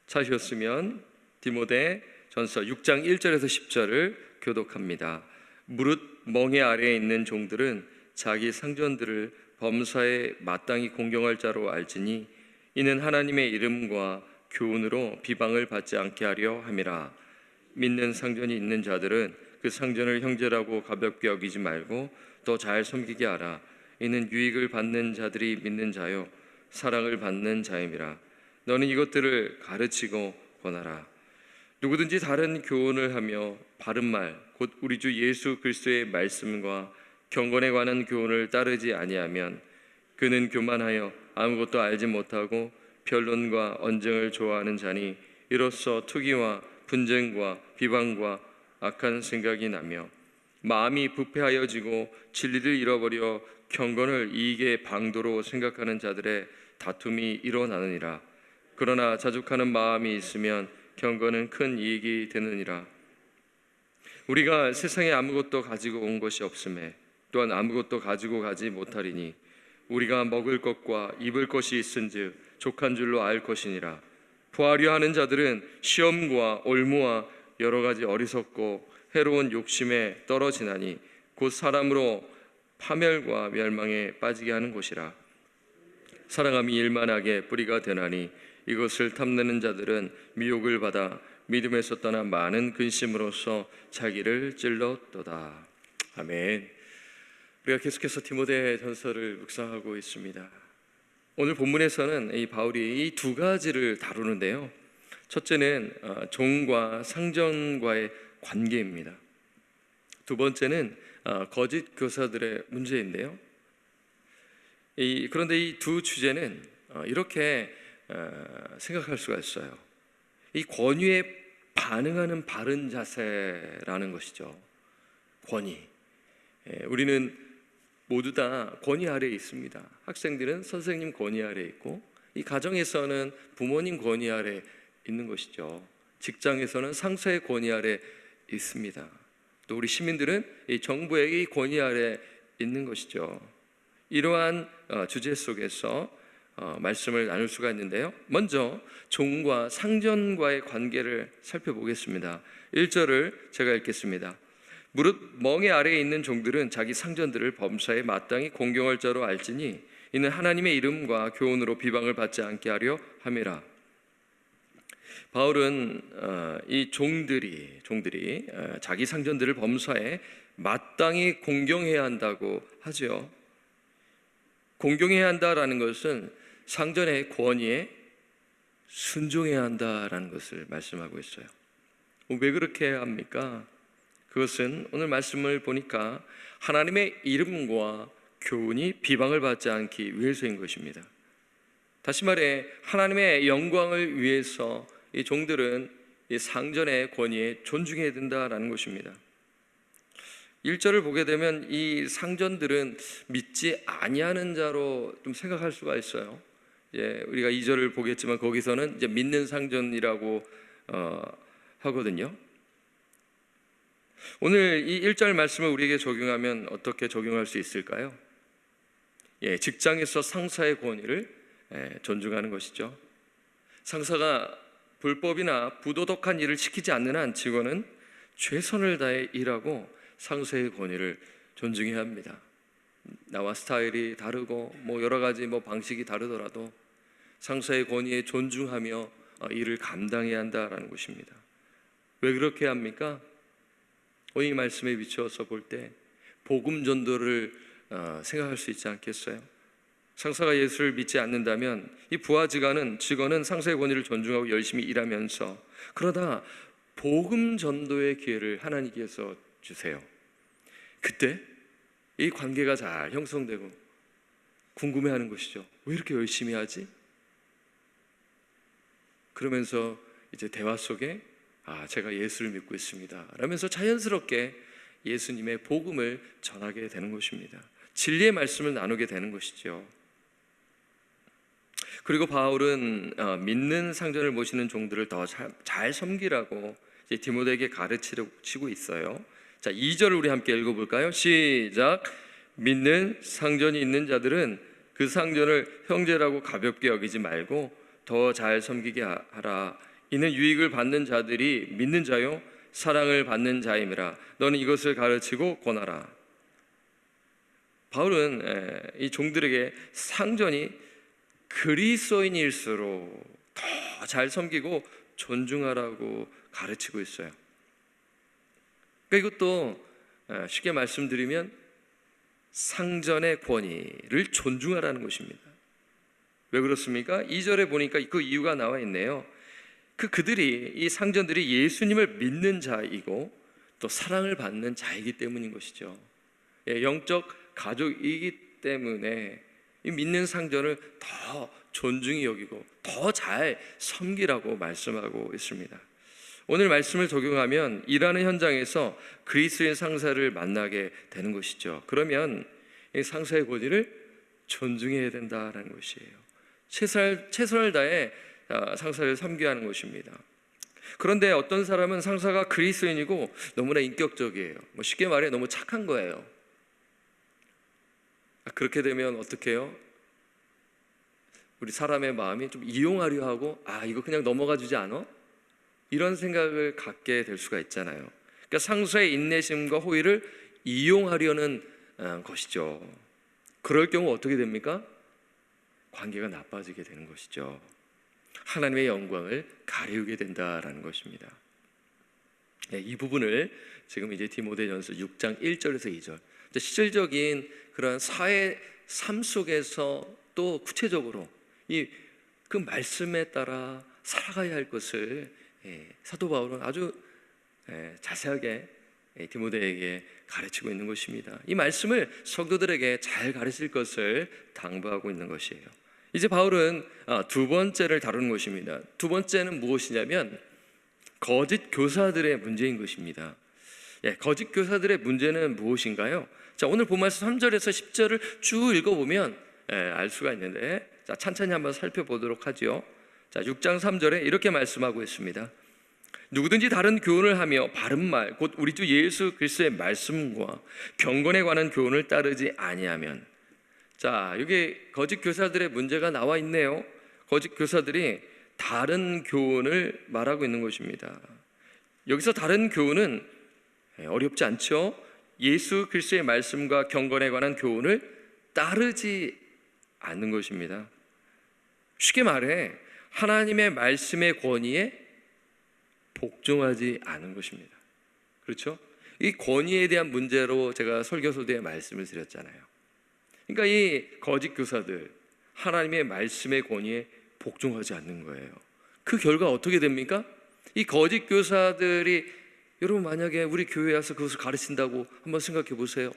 찾으셨으면 디모데 전서 6장 1절에서 10절을 교독합니다. 무릇 멍에 아래에 있는 종들은 자기 상전들을 범사에 마땅히 공경할 자로 알지니 이는 하나님의 이름과 교훈으로 비방을 받지 않게 하려 함이라. 믿는 상전이 있는 자들은 그 상전을 형제라고 가볍게 여기지 말고 더 잘 섬기게 하라. 이는 유익을 받는 자들이 믿는 자요 사랑을 받는 자임이라. 너는 이것들을 가르치고 권하라. 누구든지 다른 교훈을 하며 바른 말 곧 우리 주 예수 그리스도의 말씀과 경건에 관한 교훈을 따르지 아니하면 그는 교만하여 아무것도 알지 못하고 변론과 언쟁을 좋아하는 자니 이로써 투기와 분쟁과 비방과 악한 생각이 나며 마음이 부패하여지고 진리를 잃어버려 경건을 이익의 방도로 생각하는 자들의 다툼이 일어나느니라. 그러나 자족하는 마음이 있으면 경건은 큰 이익이 되느니라. 우리가 세상에 아무것도 가지고 온 것이 없음에 또한 아무것도 가지고 가지 못하리니 우리가 먹을 것과 입을 것이 있은즉 족한 줄로 알 것이니라. 부하려 하는 자들은 시험과 올무와 여러 가지 어리석고 해로운 욕심에 떨어지나니 곧 사람으로 파멸과 멸망에 빠지게 하는 곳이라. 사랑함이 일만하게 뿌리가 되나니 이것을 탐내는 자들은 미혹을 받아 믿음에서 떠나 많은 근심으로써 자기를 찔렀도다. 아멘. 우리가 계속해서 디모데 전서를 묵상하고 있습니다. 오늘 본문에서는 이 바울이 이 두 가지를 다루는데요. 첫째는 종과 상전과의 관계입니다. 두 번째는 거짓 교사들의 문제인데요. 그런데 이 두 주제는 이렇게 생각할 수가 있어요. 이 권위에 반응하는 바른 자세라는 것이죠. 권위. 우리는 모두 다 권위 아래에 있습니다. 학생들은 선생님 권위 아래에 있고, 이 가정에서는 부모님 권위 아래에 있는 것이죠. 직장에서는 상사의 권위 아래에 있습니다. 또 우리 시민들은 이 정부의 권위 아래에 있는 것이죠. 이러한 주제 속에서 말씀을 나눌 수가 있는데요. 먼저 종과 상전과의 관계를 살펴보겠습니다. 1절을 제가 읽겠습니다. 무릇 멍에 아래에 있는 종들은 자기 상전들을 범사에 마땅히 공경할 자로 알지니 이는 하나님의 이름과 교훈으로 비방을 받지 않게 하려 함이라. 바울은 이 종들이 자기 상전들을 범사에 마땅히 공경해야 한다고 하죠. 공경해야 한다라는 것은 상전의 권위에 순종해야 한다라는 것을 말씀하고 있어요. 왜 그렇게 해야 합니까? 그것은 오늘 말씀을 보니까 하나님의 이름과 교훈이 비방을 받지 않기 위해서인 것입니다. 다시 말해 하나님의 영광을 위해서 이 종들은 이 상전의 권위에 존중해야 된다라는 것입니다. 1절을 보게 되면 이 상전들은 믿지 아니하는 자로 좀 생각할 수가 있어요. 우리가 2절을 보겠지만 거기서는 이제 믿는 상전이라고 하거든요. 오늘 이 1절 말씀을 우리에게 적용하면 어떻게 적용할 수 있을까요? 직장에서 상사의 권위를 존중하는 것이죠. 상사가 불법이나 부도덕한 일을 시키지 않는 한 직원은 최선을 다해 일하고 상사의 권위를 존중해야 합니다. 나와 스타일이 다르고 여러 가지 방식이 다르더라도 상사의 권위에 존중하며 일을 감당해야 한다라는 것입니다. 왜 그렇게 합니까? 오늘 이 말씀에 비추어서 볼 때 복음 전도를 생각할 수 있지 않겠어요? 상사가 예수를 믿지 않는다면 이 부하 직원은 상사의 권위를 존중하고 열심히 일하면서 그러다 복음 전도의 기회를 하나님께서 주세요. 그때 이 관계가 잘 형성되고 궁금해하는 것이죠. 왜 이렇게 열심히 하지? 그러면서 이제 대화 속에 제가 예수를 믿고 있습니다 라면서 자연스럽게 예수님의 복음을 전하게 되는 것입니다. 진리의 말씀을 나누게 되는 것이죠. 그리고 바울은 믿는 상전을 모시는 종들을 더 잘 섬기라고 디모데에게 가르치고 있어요. 자, 2절을 우리 함께 읽어볼까요? 시작. 믿는 상전이 있는 자들은 그 상전을 형제라고 가볍게 여기지 말고 더 잘 섬기게 하라. 이는 유익을 받는 자들이 믿는 자요 사랑을 받는 자임이라. 너는 이것을 가르치고 권하라. 바울은 이 종들에게 상전이 그리스도인일수록 더 잘 섬기고 존중하라고 가르치고 있어요. 그러니까 이것도 쉽게 말씀드리면 상전의 권위를 존중하라는 것입니다. 왜 그렇습니까? 2절에 보니까 그 이유가 나와 있네요. 그들이, 이 상전들이 예수님을 믿는 자이고 또 사랑을 받는 자이기 때문인 것이죠. 영적 가족이기 때문에 이 믿는 상전을 더 존중히 여기고 더 잘 섬기라고 말씀하고 있습니다. 오늘 말씀을 적용하면 일하는 현장에서 그리스도인 상사를 만나게 되는 것이죠. 그러면 이 상사의 권위를 존중해야 된다는 것이에요. 최선을 다해 상사를 섬겨야 하는 것입니다. 그런데 어떤 사람은 상사가 그리스도인이고 너무나 인격적이에요. 쉽게 말해 너무 착한 거예요. 그렇게 되면 어떻게 해요? 우리 사람의 마음이 좀 이용하려 하고 이거 그냥 넘어가 주지 않아? 이런 생각을 갖게 될 수가 있잖아요. 그러니까 상사의 인내심과 호의를 이용하려는 것이죠. 그럴 경우 어떻게 됩니까? 관계가 나빠지게 되는 것이죠. 하나님의 영광을 가리우게 된다라는 것입니다. 이 부분을 지금 이제 디모데전서 6장 1절에서 2절 실질적인 그런 사회 삶 속에서 또 구체적으로 그 말씀에 따라 살아가야 할 것을 사도 바울은 아주 자세하게 디모데에게 가르치고 있는 것입니다. 이 말씀을 성도들에게 잘 가르칠 것을 당부하고 있는 것이에요. 이제 바울은 두 번째를 다루는 것입니다. 두 번째는 무엇이냐면 거짓 교사들의 문제인 것입니다. 거짓 교사들의 문제는 무엇인가요? 자, 오늘 본 말씀 3절에서 10절을 쭉 읽어보면 알 수가 있는데, 자, 찬찬히 한번 살펴보도록 하죠. 자, 6장 3절에 이렇게 말씀하고 있습니다. 누구든지 다른 교훈을 하며 바른 말, 곧 우리 주 예수 그리스도의 말씀과 경건에 관한 교훈을 따르지 아니하면. 자, 여기 거짓 교사들의 문제가 나와 있네요. 거짓 교사들이 다른 교훈을 말하고 있는 것입니다. 여기서 다른 교훈은 어렵지 않죠? 예수 그리스도의 말씀과 경건에 관한 교훈을 따르지 않는 것입니다. 쉽게 말해 하나님의 말씀의 권위에 복종하지 않은 것입니다. 그렇죠? 이 권위에 대한 문제로 제가 설교소대에 말씀을 드렸잖아요. 그러니까 이 거짓 교사들 하나님의 말씀의 권위에 복종하지 않는 거예요. 그 결과 어떻게 됩니까? 이 거짓 교사들이, 여러분 만약에 우리 교회에 와서 그것을 가르친다고 한번 생각해 보세요.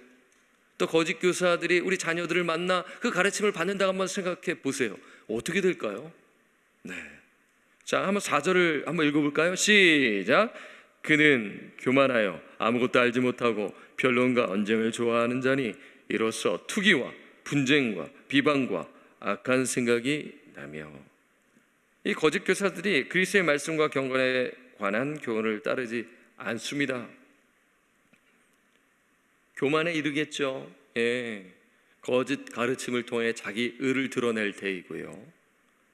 또 거짓 교사들이 우리 자녀들을 만나 그 가르침을 받는다고 한번 생각해 보세요. 어떻게 될까요? 네. 자, 한번 4절을 한번 읽어볼까요? 시작. 그는 교만하여 아무것도 알지 못하고 변론과 언쟁을 좋아하는 자니 이로써 투기와 분쟁과 비방과 악한 생각이 나며. 이 거짓 교사들이 그리스도의 말씀과 경건에 관한 교훈을 따르지 않습니다. 교만에 이르겠죠. 거짓 가르침을 통해 자기 의를 드러낼 테이고요.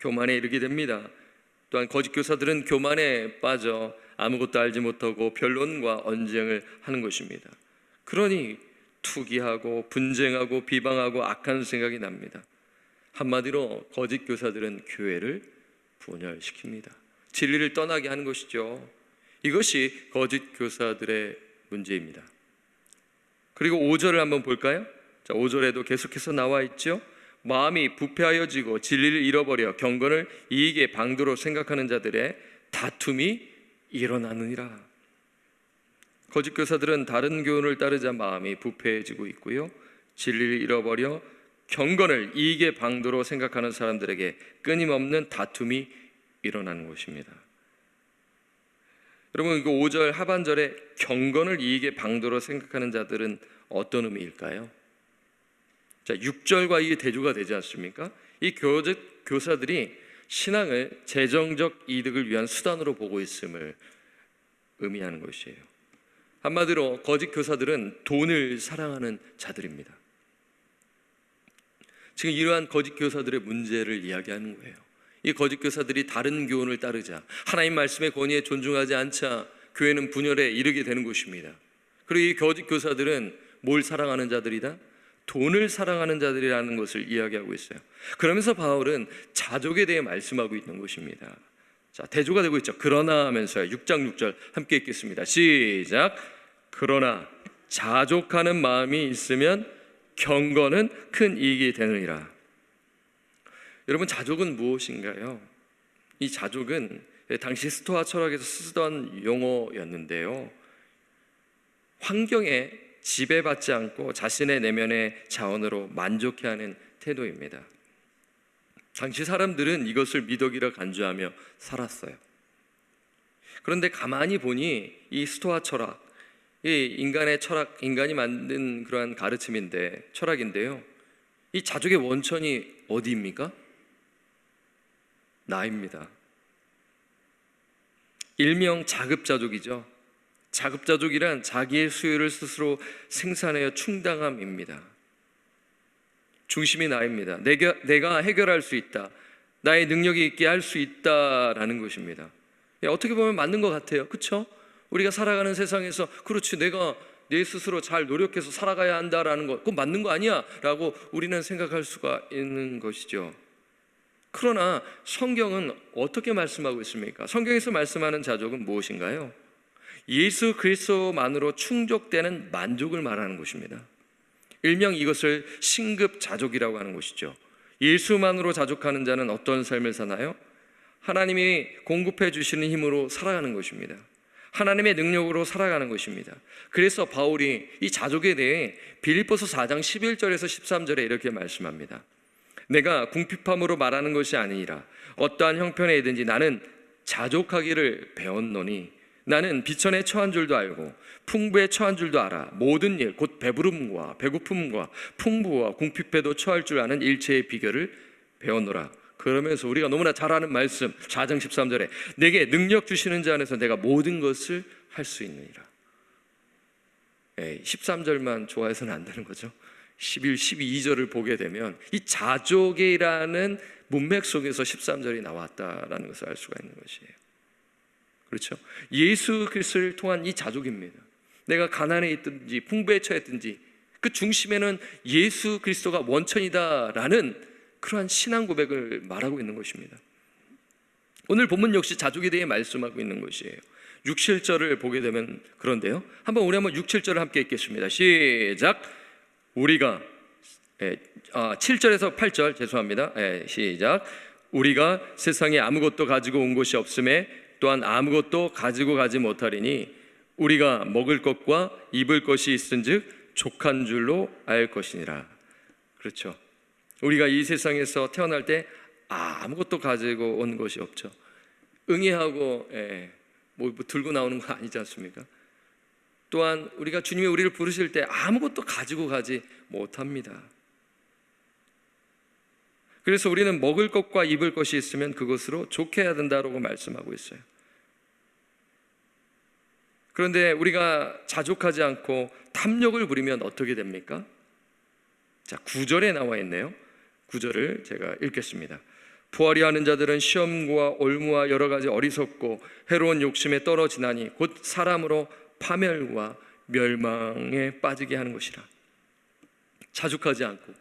교만에 이르게 됩니다. 또한 거짓 교사들은 교만에 빠져 아무것도 알지 못하고 변론과 언쟁을 하는 것입니다. 그러니 투기하고 분쟁하고 비방하고 악한 생각이 납니다. 한마디로 거짓 교사들은 교회를 분열시킵니다. 진리를 떠나게 하는 것이죠. 이것이 거짓 교사들의 문제입니다. 그리고 5절을 한번 볼까요? 자, 5절에도 계속해서 나와 있죠. 마음이 부패하여지고 진리를 잃어버려 경건을 이익의 방도로 생각하는 자들의 다툼이 일어나느니라. 거짓 교사들은 다른 교훈을 따르자 마음이 부패해지고 있고요, 진리를 잃어버려 경건을 이익의 방도로 생각하는 사람들에게 끊임없는 다툼이 일어나는 것입니다. 여러분, 이거 5절 하반절에 경건을 이익의 방도로 생각하는 자들은 어떤 의미일까요? 자, 6절과 이게 대조가 되지 않습니까? 이 거짓 교사들이 신앙을 재정적 이득을 위한 수단으로 보고 있음을 의미하는 것이에요. 한마디로 거짓 교사들은 돈을 사랑하는 자들입니다. 지금 이러한 거짓 교사들의 문제를 이야기하는 거예요. 이 거짓 교사들이 다른 교훈을 따르자, 하나님 말씀의 권위에 존중하지 않자 교회는 분열에 이르게 되는 것입니다. 그리고 이 거짓 교사들은 뭘 사랑하는 자들이다? 돈을 사랑하는 자들이라는 것을 이야기하고 있어요. 그러면서 바울은 자족에 대해 말씀하고 있는 것입니다. 자, 대조가 되고 있죠. 그러나 하면서요. 6장 6절 함께 읽겠습니다. 시작. 그러나 자족하는 마음이 있으면 경건은 큰 이익이 되느니라. 여러분, 자족은 무엇인가요? 이 자족은 당시 스토아 철학에서 쓰던 용어였는데요, 환경에 지배받지 않고 자신의 내면의 자원으로 만족해하는 태도입니다. 당시 사람들은 이것을 미덕이라 간주하며 살았어요. 그런데 가만히 보니 이 스토아 철학, 이 인간의 철학, 인간이 만든 그러한 가르침인데, 철학인데요, 이 자족의 원천이 어디입니까? 나입니다. 일명 자급자족이죠. 자급자족이란 자기의 수요를 스스로 생산하여 충당함입니다. 중심이 나입니다. 내가 해결할 수 있다, 나의 능력이 있게 할 수 있다라는 것입니다. 어떻게 보면 맞는 것 같아요. 그렇죠? 우리가 살아가는 세상에서 그렇지, 내가 내 스스로 잘 노력해서 살아가야 한다라는 것, 그건 맞는 거 아니야? 라고 우리는 생각할 수가 있는 것이죠. 그러나 성경은 어떻게 말씀하고 있습니까? 성경에서 말씀하는 자족은 무엇인가요? 예수 그리스도만으로 충족되는 만족을 말하는 것입니다. 일명 이것을 신급자족이라고 하는 것이죠. 예수만으로 자족하는 자는 어떤 삶을 사나요? 하나님이 공급해 주시는 힘으로 살아가는 것입니다. 하나님의 능력으로 살아가는 것입니다. 그래서 바울이 이 자족에 대해 빌립보서 4장 11절에서 13절에 이렇게 말씀합니다. 내가 궁핍함으로 말하는 것이 아니라 어떠한 형편에 있든지 나는 자족하기를 배웠노니, 나는 비천에 처한 줄도 알고 풍부에 처한 줄도 알아. 모든 일 곧 배부름과 배고픔과 풍부와 궁핍에도 처할 줄 아는 일체의 비결을 배웠노라. 그러면서 우리가 너무나 잘 아는 말씀 4장 13절에 내게 능력 주시는 자 안에서 내가 모든 것을 할 수 있느니라. 13절만 좋아해서는 안 되는 거죠. 11, 12절을 보게 되면 이 자족이라는 문맥 속에서 13절이 나왔다라는 것을 알 수가 있는 것이에요. 그렇죠? 예수 그리스도를 통한 이 자족입니다. 내가 가난에 있든지 풍부에 처했든지 그 중심에는 예수 그리스도가 원천이다라는 그러한 신앙 고백을 말하고 있는 것입니다. 오늘 본문 역시 자족에 대해 말씀하고 있는 것이에요. 6, 7절을 보게 되면 그런데요, 우리 한번 6, 7절을 함께 읽겠습니다. 시작. 우리가 7절에서 8절 죄송합니다. 시작. 우리가 세상에 아무것도 가지고 온 것이 없음에 또한 아무것도 가지고 가지 못하리니 우리가 먹을 것과 입을 것이 있은즉 족한 줄로 알 것이니라. 그렇죠. 우리가 이 세상에서 태어날 때 아무것도 가지고 온 것이 없죠. 응애하고 뭐 들고 나오는 거 아니지 않습니까? 또한 우리가 주님이 우리를 부르실 때 아무것도 가지고 가지 못합니다. 그래서 우리는 먹을 것과 입을 것이 있으면 그것으로 좋게 해야 된다고 말씀하고 있어요. 그런데 우리가 자족하지 않고 탐욕을 부리면 어떻게 됩니까? 자, 9절에 나와 있네요. 9절을 제가 읽겠습니다. 부하리 하는 자들은 시험과 올무와 여러 가지 어리석고 해로운 욕심에 떨어지나니 곧 사람으로 파멸과 멸망에 빠지게 하는 것이라. 자족하지 않고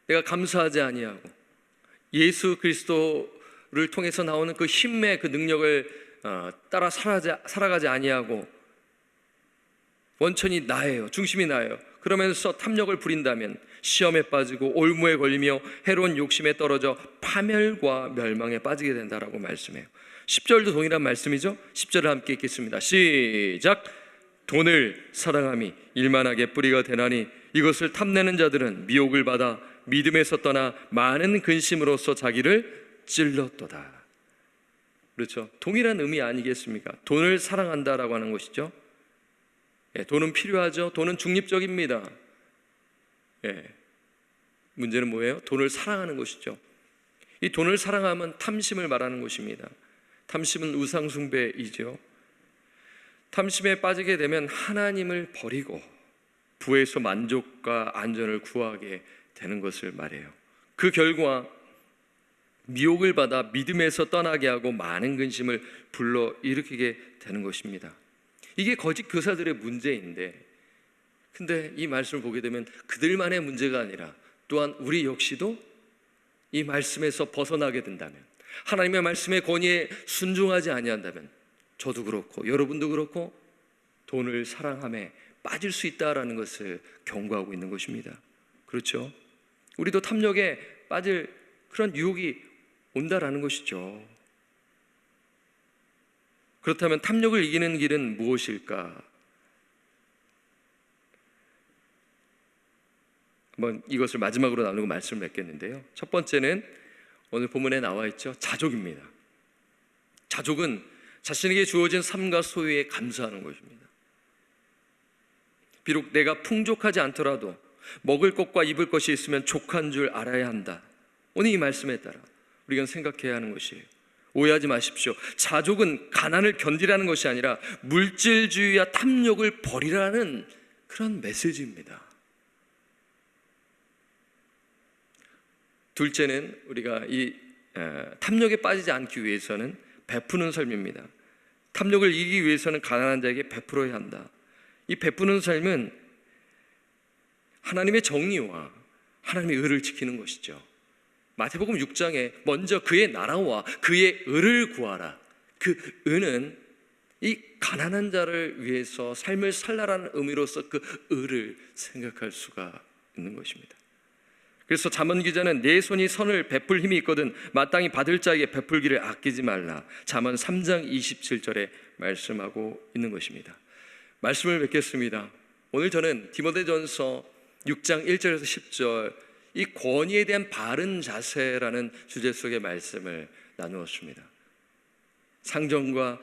내가 감사하지 아니하고 예수 그리스도를 통해서 나오는 그 힘의 그 능력을 따라 살아가지 아니하고 원천이 나예요. 중심이 나예요. 그러면서 탐욕을 부린다면 시험에 빠지고 올무에 걸리며 해로운 욕심에 떨어져 파멸과 멸망에 빠지게 된다라고 말씀해요. 10절도 동일한 말씀이죠. 10절을 함께 읽겠습니다. 시작. 돈을 사랑함이 일만하게 뿌리가 되나니 이것을 탐내는 자들은 미혹을 받아 믿음에서 떠나 많은 근심으로써 자기를 찔렀도다. 그렇죠. 동일한 의미 아니겠습니까? 돈을 사랑한다라고 하는 것이죠. 돈은 필요하죠. 돈은 중립적입니다. 문제는 뭐예요? 돈을 사랑하는 것이죠. 이 돈을 사랑하면 탐심을 말하는 것입니다. 탐심은 우상숭배이죠. 탐심에 빠지게 되면 하나님을 버리고 부에서 만족과 안전을 구하게 되는 것을 말해요. 그 결과 미혹을 받아 믿음에서 떠나게 하고 많은 근심을 불러일으키게 되는 것입니다. 이게 거짓 교사들의 문제인데, 근데 이 말씀을 보게 되면 그들만의 문제가 아니라 또한 우리 역시도 이 말씀에서 벗어나게 된다면, 하나님의 말씀의 권위에 순종하지 아니한다면 저도 그렇고 여러분도 그렇고 돈을 사랑함에 빠질 수 있다라는 것을 경고하고 있는 것입니다. 그렇죠? 우리도 탐욕에 빠질 그런 유혹이 온다라는 것이죠. 그렇다면 탐욕을 이기는 길은 무엇일까? 한번 이것을 마지막으로 나누고 말씀을 맺겠는데요, 첫 번째는 오늘 본문에 나와 있죠, 자족입니다. 자족은 자신에게 주어진 삶과 소유에 감사하는 것입니다. 비록 내가 풍족하지 않더라도 먹을 것과 입을 것이 있으면 족한 줄 알아야 한다. 오늘 이 말씀에 따라 우리가 생각해야 하는 것이에요. 오해하지 마십시오. 자족은 가난을 견디라는 것이 아니라 물질주의와 탐욕을 버리라는 그런 메시지입니다. 둘째는 우리가 이 탐욕에 빠지지 않기 위해서는 베푸는 삶입니다. 탐욕을 이기기 위해서는 가난한 자에게 베풀어야 한다. 이 베푸는 삶은 하나님의 정의와 하나님의 의를 지키는 것이죠. 마태복음 6장에 먼저 그의 나라와 그의 의를 구하라. 그 의는 이 가난한 자를 위해서 삶을 살라라는 의미로서 그 의를 생각할 수가 있는 것입니다. 그래서 잠언 기자는 내 손이 선을 베풀 힘이 있거든 마땅히 받을 자에게 베풀기를 아끼지 말라. 잠언 3장 27절에 말씀하고 있는 것입니다. 말씀을 맺겠습니다. 오늘 저는 디모데전서 6장 1절에서 10절 이 권위에 대한 바른 자세라는 주제 속의 말씀을 나누었습니다. 상전과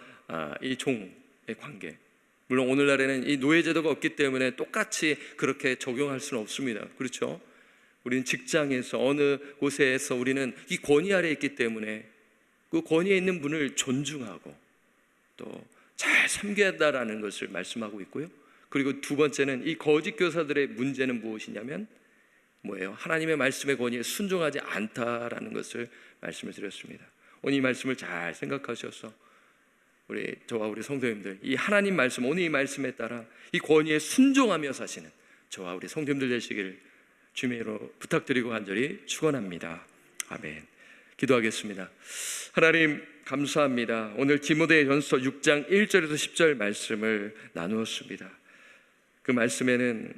이 종의 관계, 물론 오늘날에는 이 노예제도가 없기 때문에 똑같이 그렇게 적용할 수는 없습니다. 그렇죠? 우리는 직장에서 어느 곳에서 우리는 이 권위 아래에 있기 때문에 그 권위에 있는 분을 존중하고 또 잘 섬겨야 한다라는 것을 말씀하고 있고요. 그리고 두 번째는 이 거짓 교사들의 문제는 무엇이냐면 뭐예요? 하나님의 말씀의 권위에 순종하지 않다라는 것을 말씀을 드렸습니다. 오늘 이 말씀을 잘 생각하셔서 저와 우리 성도님들 이 하나님 말씀, 오늘 이 말씀에 따라 이 권위에 순종하며 사시는 저와 우리 성도님들 되시기를 주님으로 부탁드리고 간절히 축원합니다. 아멘. 기도하겠습니다. 하나님 감사합니다. 오늘 디모데전서 6장 1절에서 10절 말씀을 나누었습니다. 그 말씀에는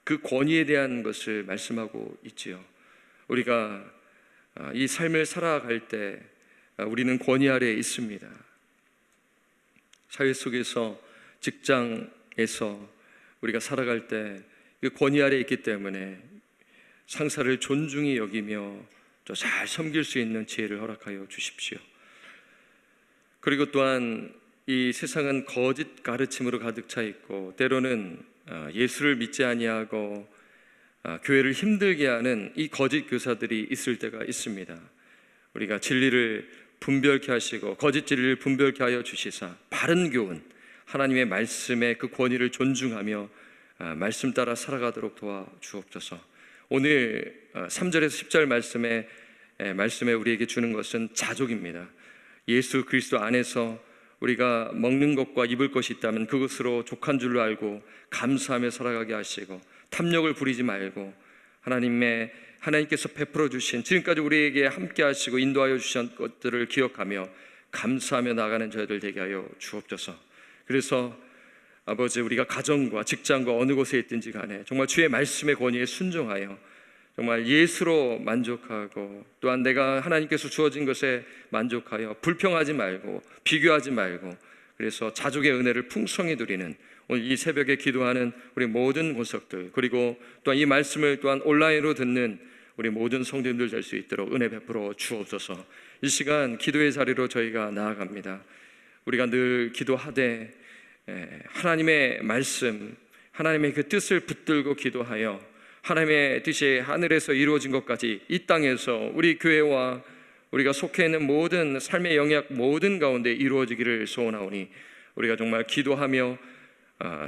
그 권위에 대한 것을 말씀하고 있지요. 우리가 이 삶을 살아갈 때 우리는 권위 아래에 있습니다. 사회 속에서, 직장에서 우리가 살아갈 때 그 권위 아래에 있기 때문에 상사를 존중히 여기며 또 잘 섬길 수 있는 지혜를 허락하여 주십시오. 그리고 또한 이 세상은 거짓 가르침으로 가득 차 있고 때로는 예수를 믿지 아니하고 교회를 힘들게 하는 이 거짓 교사들이 있을 때가 있습니다. 우리가 진리를 분별케 하시고 거짓 진리를 분별케 하여 주시사 바른 교훈, 하나님의 말씀의 그 권위를 존중하며 말씀 따라 살아가도록 도와주옵소서. 오늘 3절에서 10절 말씀에 우리에게 주는 것은 자족입니다. 예수 그리스도 안에서 우리가 먹는 것과 입을 것이 있다면 그것으로 족한 줄로 알고 감사하며 살아가게 하시고 탐욕을 부리지 말고 하나님께서 베풀어 주신 지금까지 우리에게 함께 하시고 인도하여 주신 것들을 기억하며 감사하며 나가는 저희들 되게 하여 주옵소서. 그래서 아버지, 우리가 가정과 직장과 어느 곳에 있든지 간에 정말 주의 말씀의 권위에 순종하여 정말 예수로 만족하고 또한 내가 하나님께서 주어진 것에 만족하여 불평하지 말고 비교하지 말고 그래서 자족의 은혜를 풍성히 누리는 오늘 이 새벽에 기도하는 우리 모든 권속들, 그리고 또한 이 말씀을 또한 온라인으로 듣는 우리 모든 성도님들 될 수 있도록 은혜 베풀어 주옵소서. 이 시간 기도의 자리로 저희가 나아갑니다. 우리가 늘 기도하되 하나님의 말씀, 하나님의 그 뜻을 붙들고 기도하여 하나님의 뜻이 하늘에서 이루어진 것까지 이 땅에서 우리 교회와 우리가 속해 있는 모든 삶의 영역 모든 가운데 이루어지기를 소원하오니 우리가 정말 기도하며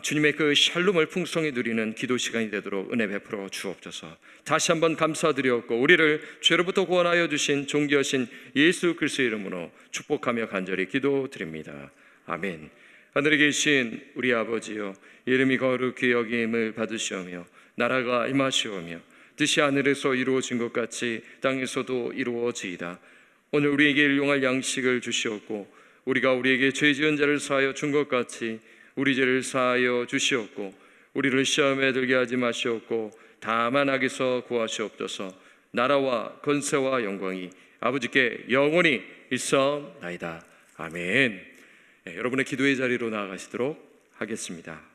주님의 그 샬롬을 풍성히 누리는 기도 시간이 되도록 은혜 베풀어 주옵소서. 다시 한번 감사드렸고 우리를 죄로부터 구원하여 주신 존귀하신 예수 그리스도의 이름으로 축복하며 간절히 기도드립니다. 아멘. 하늘에 계신 우리 아버지여, 이름이 거룩히 여김을 받으시오며 나라가 임하시오며 뜻이 하늘에서 이루어진 것 같이 땅에서도 이루어지이다. 오늘 우리에게 일용할 양식을 주시옵고 우리가 우리에게 죄 지은 자를 사하여 준 것 같이 우리 죄를 사하여 주시옵고 우리를 시험에 들게 하지 마시옵고 다만 악에서 구하시옵소서. 나라와 권세와 영광이 아버지께 영원히 있어나이다. 아멘. 여러분의 기도의 자리로 나아가시도록 하겠습니다.